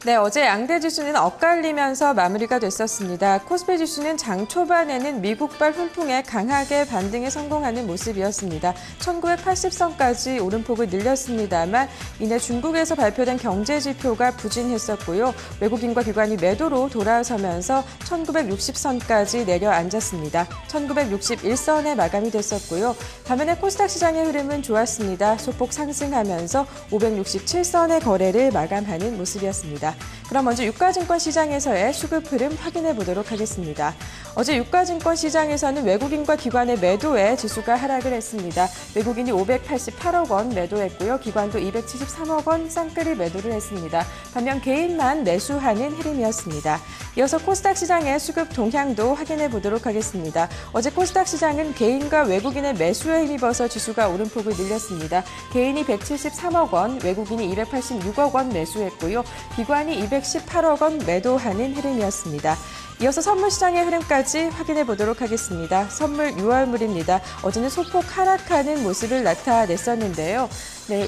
네, 어제 양대 지수는 엇갈리면서 마무리가 됐었습니다. 코스피 지수는 장 초반에는 미국발 훈풍에 강하게 반등에 성공하는 모습이었습니다. 1980선까지 오름폭을 늘렸습니다만 이내 중국에서 발표된 경제 지표가 부진했었고요. 외국인과 기관이 매도로 돌아서면서 1960선까지 내려앉았습니다. 1961선에 마감이 됐었고요. 반면에 코스닥 시장의 흐름은 좋았습니다. 소폭 상승하면서 567선의 거래를 마감하는 모습이었습니다. 그럼 먼저 유가증권 시장에서의 수급 흐름 확인해 보도록 하겠습니다. 어제 유가증권 시장에서는 외국인과 기관의 매도에 지수가 하락을 했습니다. 외국인이 588억 원 매도했고요. 기관도 273억 원 쌍끌이 매도를 했습니다. 반면 개인만 매수하는 흐름이었습니다. 이어서 코스닥 시장의 수급 동향도 확인해 보도록 하겠습니다. 어제 코스닥 시장은 개인과 외국인의 매수에 힘입어서 지수가 오름폭을 늘렸습니다. 개인이 173억 원, 외국인이 286억 원 매수했고요. 기관이 218억 원 매도하는 흐름이었습니다. 이어서 선물 시장의 흐름까지 확인해 보도록 하겠습니다. 선물 6월물입니다. 어제는 소폭 하락하는 모습을 나타냈었는데요. 네,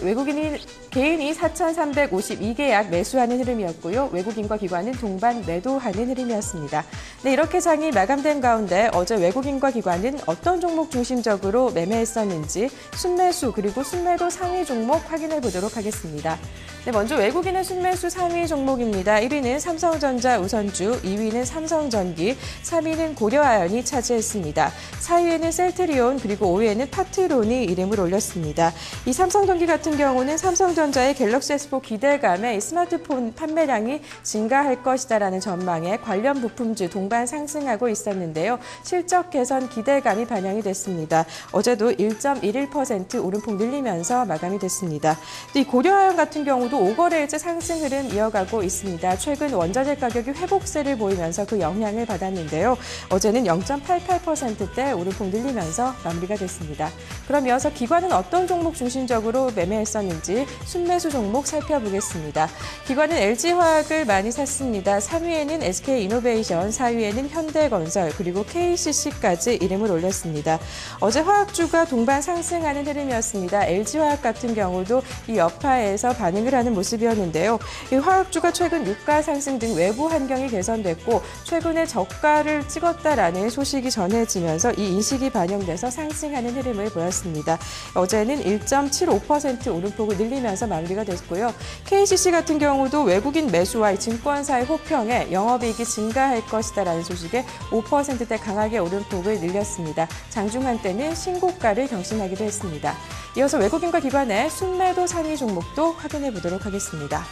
개인이 4,352계약 매수하는 흐름이었고요. 외국인과 기관은 동반 매도하는 흐름이었습니다. 네, 이렇게 장이 마감된 가운데 어제 외국인과 기관은 어떤 종목 중심적으로 매매했었는지 순매수 그리고 순매도 상위 종목 확인해 보도록 하겠습니다. 네, 먼저 외국인의 순매수 상위 종목입니다. 1위는 삼성전자 우선주, 2위는 삼성전기, 3위는 고려아연이 차지했습니다. 4위에는 셀트리온 그리고 5위에는 파트론이 이름을 올렸습니다. 이 삼성전기 같은 경우는 삼성전자의 갤럭시 S4 기대감에 스마트폰 판매량이 증가할 것이다라는 전망에 관련 부품주 동반 상승하고 있었는데요. 실적 개선 기대감이 반영이 됐습니다. 어제도 1.11% 오름폭 늘리면서 마감이 됐습니다. 이 고려아연 같은 경우도 5거래일째 상승 흐름 이어가고 있습니다. 최근 원자재 가격이 회복세를 보이면서 그 영향을 받았는데요. 어제는 0.88%대 오름폭 늘리면서 마무리가 됐습니다. 그럼 이어서 기관은 어떤 종목 중심적으로 매매했었는지 순매수 종목 살펴보겠습니다. 기관은 LG화학을 많이 샀습니다. 3위에는 SK이노베이션, 4위에는 현대건설, 그리고 KCC까지 이름을 올렸습니다. 어제 화학주가 동반 상승하는 흐름이었습니다. LG화학 같은 경우도 이 여파에서 반응을 하는 모습이었는데요. 이 화학주가 최근 유가 상승 등 외부 환경이 개선됐고 최근에 저가를 찍었다라는 소식이 전해지면서 이 인식이 반영돼서 상승하는 흐름을 보였습니다. 어제는 1.75% 오름폭을 늘리면서 마무리가 됐고요. KCC 같은 경우도 외국인 매수와 증권사의 호평에 영업이익이 증가할 것이다라는 소식에 5%대 강하게 오름폭을 늘렸습니다. 장중한 때는 신고가를 경신하기도 했습니다. 이어서 외국인과 기관의 순매도 상위 종목도 확인해 보도록 하겠습니다.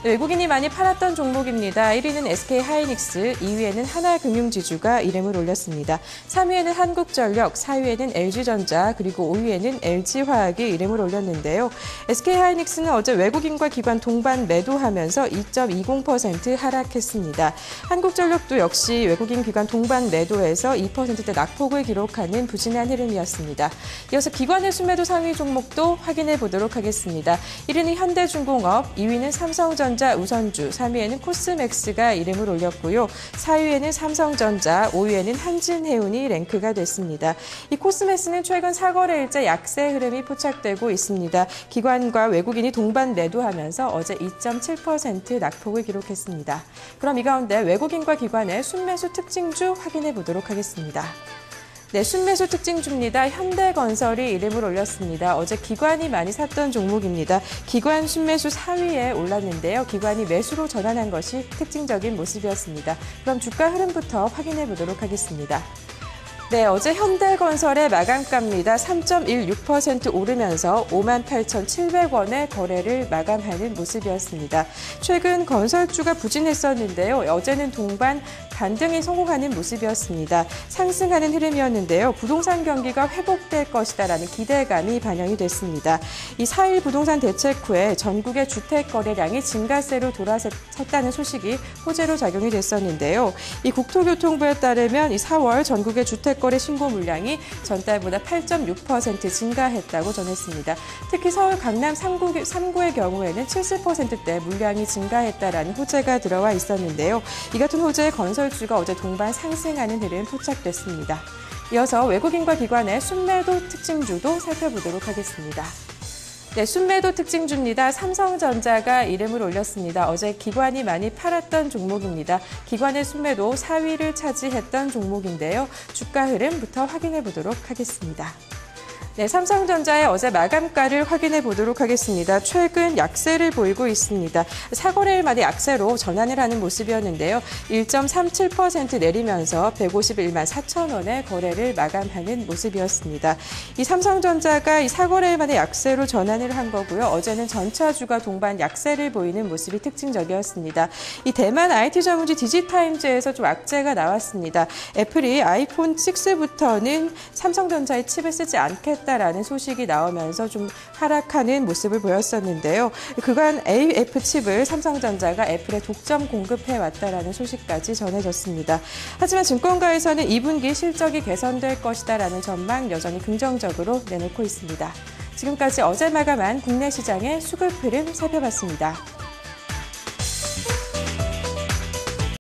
외국인이 많이 팔았던 종목입니다. 1위는 SK하이닉스, 2위에는 하나금융지주가 이름을 올렸습니다. 3위에는 한국전력, 4위에는 LG전자, 그리고 5위에는 LG화학이 이름을 올렸는데요. SK하이닉스는 어제 외국인과 기관 동반 매도하면서 2.20% 하락했습니다. 한국전력도 역시 외국인 기관 동반 매도에서 2%대 낙폭을 기록하는 부진한 흐름이었습니다. 이어서 기관의 순매도 상위 종목도 확인해 보도록 하겠습니다. 1위는 현대중공업, 2위는 삼성전자 우선주, 3위에는 코스맥스가 이름을 올렸고요. 4위에는 삼성전자, 5위에는 한진해운이 랭크가 됐습니다. 이 코스맥스는 최근 4거래일째 약세 흐름이 포착되고 있습니다. 기관과 외국인이 동반 매도하면서 어제 2.7% 낙폭을 기록했습니다. 그럼 이 가운데 외국인과 기관의 순매수 특징주 확인해 보도록 하겠습니다. 네, 순매수 특징주입니다. 현대건설이 이름을 올렸습니다. 어제 기관이 많이 샀던 종목입니다. 기관 순매수 4위에 올랐는데요. 기관이 매수로 전환한 것이 특징적인 모습이었습니다. 그럼 주가 흐름부터 확인해 보도록 하겠습니다. 네, 어제 현대건설의 마감가입니다. 3.16% 오르면서 58,700원의 거래를 마감하는 모습이었습니다. 최근 건설주가 부진했었는데요. 어제는 동반 반등이 성공하는 모습이었습니다. 상승하는 흐름이었는데요. 부동산 경기가 회복될 것이다라는 기대감이 반영이 됐습니다. 이 4일 부동산 대책 후에 전국의 주택 거래량이 증가세로 돌아섰다는 소식이 호재로 작용이 됐었는데요. 이 국토교통부에 따르면 이 4월 전국의 주택 거래 신고 물량이 전달보다 8.6% 증가했다고 전했습니다. 특히 서울 강남 3구의 경우에는 70%대 물량이 증가했다라는 호재가 들어와 있었는데요. 이 같은 호재에 건설주가 어제 동반 상승하는 흐름 포착됐습니다. 이어서 외국인과 기관의 순매도 특징주도 살펴보도록 하겠습니다. 네, 순매도 특징주입니다. 삼성전자가 이름을 올렸습니다. 어제 기관이 많이 팔았던 종목입니다. 기관의 순매도 4위를 차지했던 종목인데요. 주가 흐름부터 확인해 보도록 하겠습니다. 네, 삼성전자의 어제 마감가를 확인해 보도록 하겠습니다. 최근 약세를 보이고 있습니다. 4거래일 만에 약세로 전환을 하는 모습이었는데요. 1.37% 내리면서 151만 4천 원에 거래를 마감하는 모습이었습니다. 이 삼성전자가 이 4거래일 만에 약세로 전환을 한 거고요. 어제는 전차주가 동반 약세를 보이는 모습이 특징적이었습니다. 이 대만 IT 전문지 디지타임즈에서 좀 악재가 나왔습니다. 애플이 아이폰 6부터는 삼성전자의 칩을 쓰지 않겠다. 라는 소식이 나오면서 좀 하락하는 모습을 보였었는데요. 그간 AF 칩을 삼성전자가 애플에 독점 공급해 왔다라는 소식까지 전해졌습니다. 하지만 증권가에서는 2분기 실적이 개선될 것이다라는 전망 여전히 긍정적으로 내놓고 있습니다. 지금까지 어제 마감한 국내 시장의 수급 흐름 살펴봤습니다.